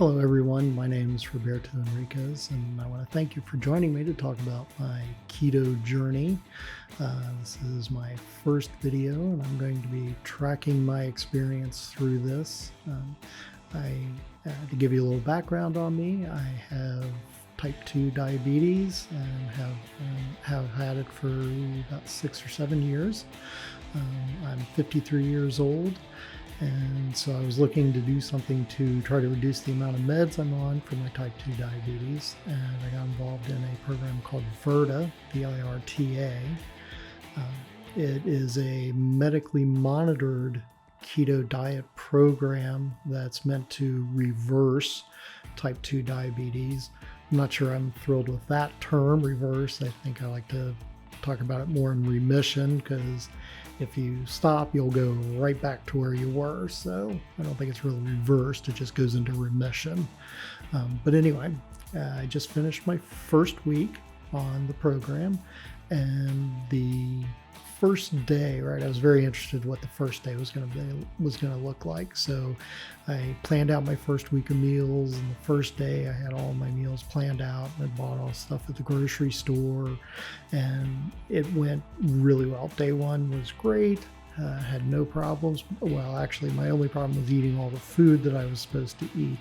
Hello, everyone. My name is Roberto Enriquez, and I want to thank you for joining me to talk about my keto journey. This is my first video, and I'm going to be tracking my experience through this. To give you a little background on me, I have type 2 diabetes and have had it for about 6 or 7 years. I'm 53 years old. And so I was looking to do something to try to reduce the amount of meds I'm on for my type 2 diabetes. And I got involved in a program called VIRTA, VIRTA. It is a medically monitored keto diet program that's meant to reverse type 2 diabetes. I'm not sure I'm thrilled with that term, reverse. I think I like to talk about it more in remission, because if you stop, you'll go right back to where you were. So I don't think it's really reversed. It just goes into remission. But anyway, I just finished my first week on the program, and the first day, right, I was very interested in what the first day was going to look like. So I planned out my first week of meals, and the first day I had all my meals planned out. I bought all stuff at the grocery store, and it went really well. Day one was great. Had no problems. Well, actually, my only problem was eating all the food that I was supposed to eat.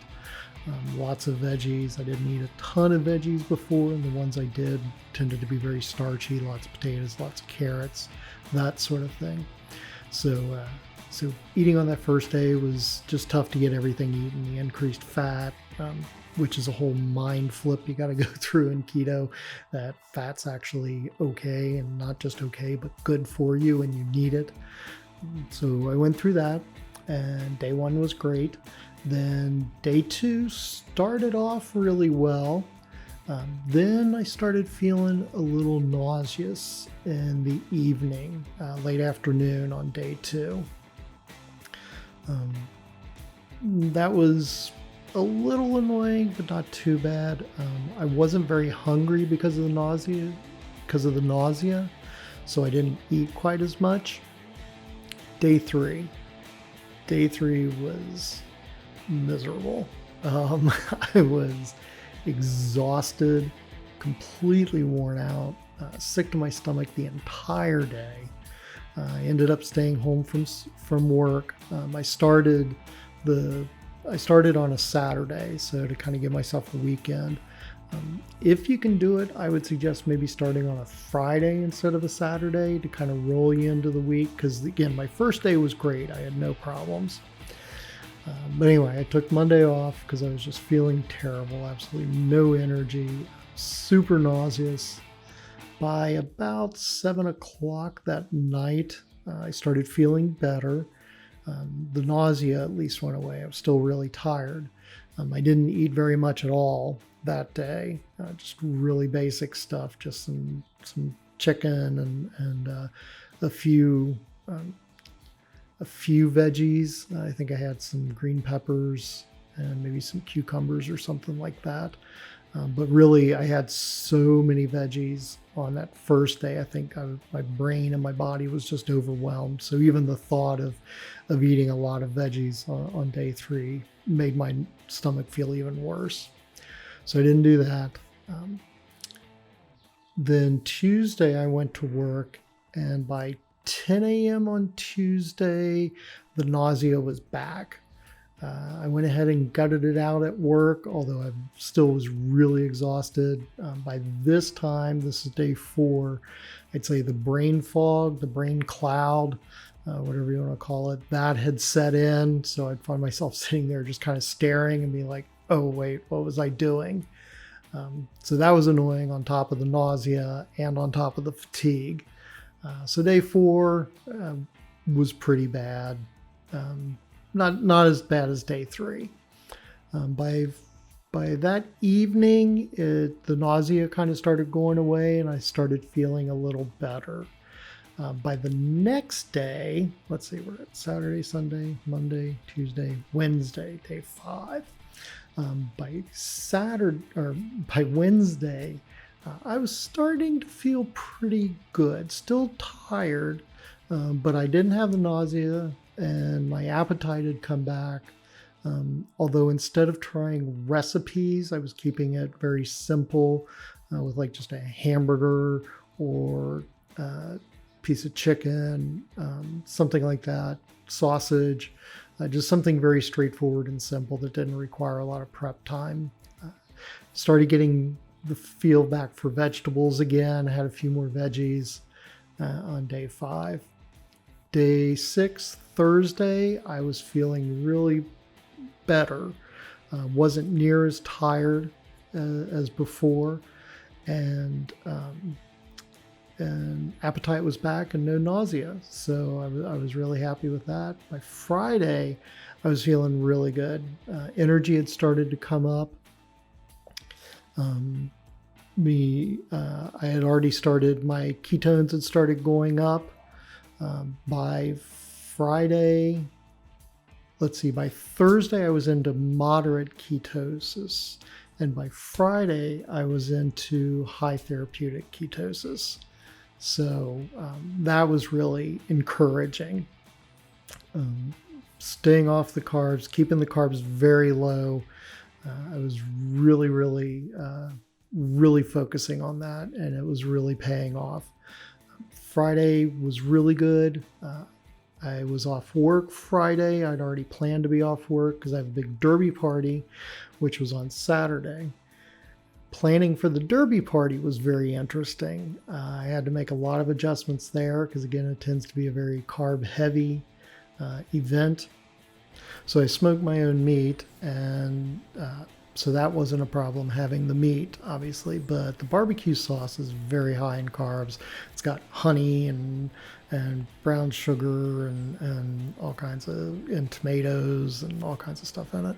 Lots of veggies. I didn't eat a ton of veggies before, and the ones I did tended to be very starchy. Lots of potatoes, lots of carrots, that sort of thing. So eating on that first day was just tough to get everything eaten. The increased fat, which is a whole mind flip you got to go through in keto. That fat's actually okay, and not just okay, but good for you, and you need it. So I went through that, and day one was great. Then day two started off really well. Then I started feeling a little nauseous in the evening, late afternoon on day two. That was a little annoying, but not too bad. I wasn't very hungry because of the nausea, so I didn't eat quite as much. Day three was miserable. I was exhausted, completely worn out, sick to my stomach the entire day. I ended up staying home from work. I started on a Saturday, so to kind of give myself a weekend. If you can do it, I would suggest maybe starting on a Friday instead of a Saturday to kind of roll you into the week, because again, my first day was great. I had no problems. But anyway, I took Monday off because I was just feeling terrible, absolutely no energy, super nauseous. By about 7 o'clock that night, I started feeling better. The nausea at least went away. I was still really tired. I didn't eat very much at all that day, just really basic stuff, just some chicken and a few veggies. I think I had some green peppers and maybe some cucumbers or something like that. But really, I had so many veggies on that first day. I think my brain and my body was just overwhelmed. So even the thought of eating a lot of veggies on day three made my stomach feel even worse. So I didn't do that. Then Tuesday, I went to work, and by 10 a.m. on Tuesday, the nausea was back. I went ahead and gutted it out at work, although I still was really exhausted. By this time, this is day 4, I'd say the brain fog, the brain cloud, whatever you want to call it, that had set in. So I'd find myself sitting there just kind of staring and being like, oh, wait, what was I doing? So that was annoying, on top of the nausea and on top of the fatigue. So day 4 was pretty bad. Not as bad as day 3. By that evening, the nausea kind of started going away, and I started feeling a little better. By the next day, let's see, we're at Saturday, Sunday, Monday, Tuesday, Wednesday, day 5. By Wednesday, I was starting to feel pretty good. Still tired, but I didn't have the nausea, and my appetite had come back. Although instead of trying recipes, I was keeping it very simple with like just a hamburger or a piece of chicken, something like that, sausage, just something very straightforward and simple that didn't require a lot of prep time. Started getting the feel back for vegetables again. Had a few more veggies on day 5. Day 6, Thursday, I was feeling really better. Wasn't near as tired as before, and appetite was back and no nausea. So I was really happy with that. By Friday, I was feeling really good. Energy had started to come up. I had already started, my ketones had started going up. By Friday, by Thursday, I was into moderate ketosis. And by Friday, I was into high therapeutic ketosis. So that was really encouraging. Staying off the carbs, keeping the carbs very low. I was really focusing on that, and it was really paying off. Friday was really good. I was off work Friday. I'd already planned to be off work because I have a big derby party, which was on Saturday. Planning for the derby party was very interesting. I had to make a lot of adjustments there because, again, it tends to be a very carb-heavy event. So I smoked my own meat, and so that wasn't a problem having the meat, obviously. But the barbecue sauce is very high in carbs. It's got honey and brown sugar and all kinds of, and tomatoes and all kinds of stuff in it.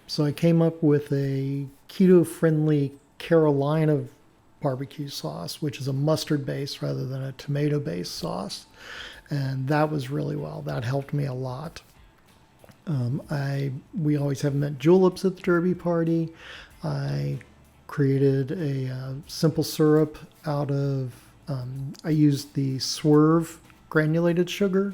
So I came up with a keto-friendly Carolina barbecue sauce, which is a mustard-based rather than a tomato-based sauce. And that was really well. That helped me a lot. We always have mint juleps at the derby party. I created a simple syrup out of, I used the Swerve granulated sugar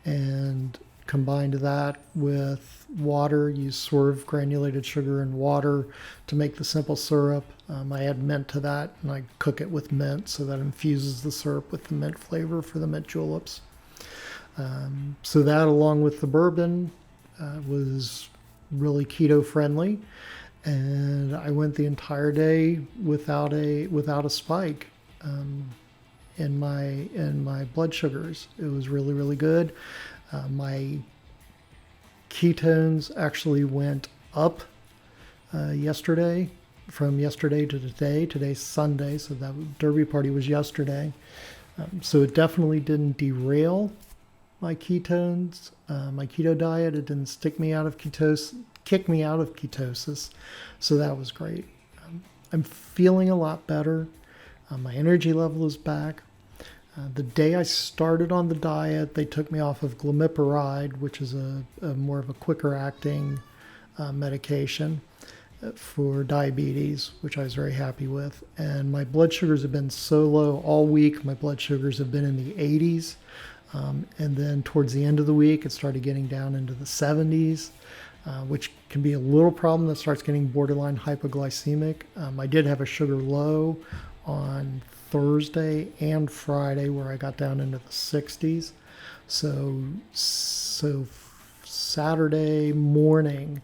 and combined that with water, used Swerve granulated sugar and water to make the simple syrup. I add mint to that, and I cook it with mint so that infuses the syrup with the mint flavor for the mint juleps. So that, along with the bourbon, was really keto friendly, and I went the entire day without a spike in my blood sugars. It was really good. My ketones actually went up yesterday, from yesterday to today. Today's Sunday, so that derby party was yesterday. So it definitely didn't derail my ketones, my keto diet. It didn't kick me out of ketosis. So that was great. I'm feeling a lot better. My energy level is back. The day I started on the diet, they took me off of glimepiride, which is a more of a quicker acting medication for diabetes, which I was very happy with. And my blood sugars have been so low all week. My blood sugars have been in the 80s. And then towards the end of the week, it started getting down into the 70s, which can be a little problem that starts getting borderline hypoglycemic. I did have a sugar low on Thursday and Friday where I got down into the 60s. So Saturday morning,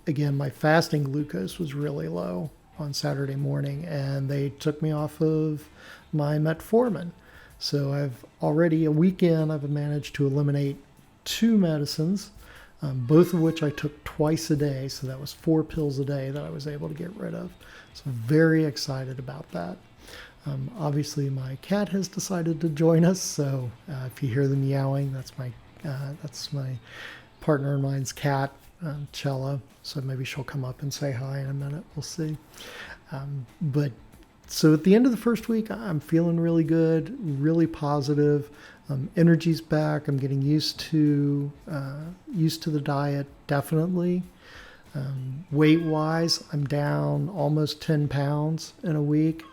again, my fasting glucose was really low on Saturday morning, and they took me off of my metformin. So I've already, a weekend, I've managed to eliminate 2 medicines, both of which I took twice a day. So that was 4 pills a day that I was able to get rid of. So very excited about that. Obviously, my cat has decided to join us. So if you hear the meowing, that's my partner in mine's cat, Chella. So maybe she'll come up and say hi in a minute. We'll see. So at the end of the first week, I'm feeling really good, really positive. Energy's back. I'm getting used to the diet, definitely. Weight-wise, I'm down almost 10 pounds in a week.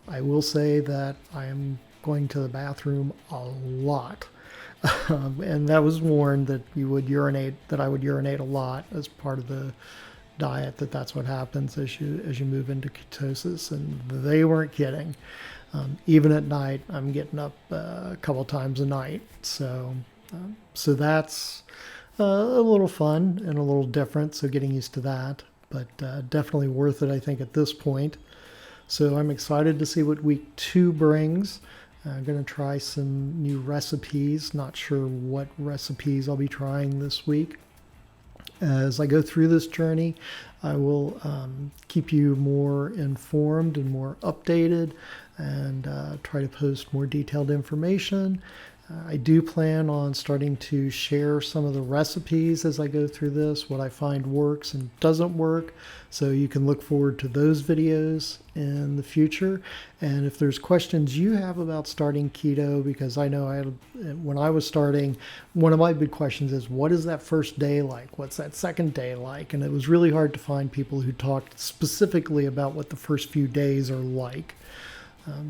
I will say that I am going to the bathroom a lot. And that was warned that I would urinate a lot as part of the diet, that's what happens as you move into ketosis, and they weren't kidding. Even at night, I'm getting up a couple times a night, so that's a little fun and a little different. So getting used to that, but definitely worth it, I think, at this point. So I'm excited to see what week 2 brings. I'm going to try some new recipes. Not sure what recipes I'll be trying this week. As I go through this journey, I will keep you more informed and more updated, and try to post more detailed information. I do plan on starting to share some of the recipes as I go through this, what I find works and doesn't work. So you can look forward to those videos in the future. And if there's questions you have about starting keto, because I know when I was starting, one of my big questions is, what is that first day like? What's that second day like? And it was really hard to find people who talked specifically about what the first few days are like.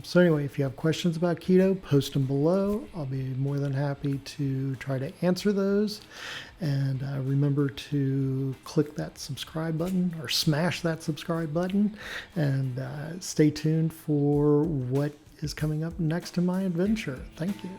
So anyway, if you have questions about keto, post them below. I'll be more than happy to try to answer those. And remember to click that subscribe button, or smash that subscribe button, and stay tuned for what is coming up next in my adventure. Thank you.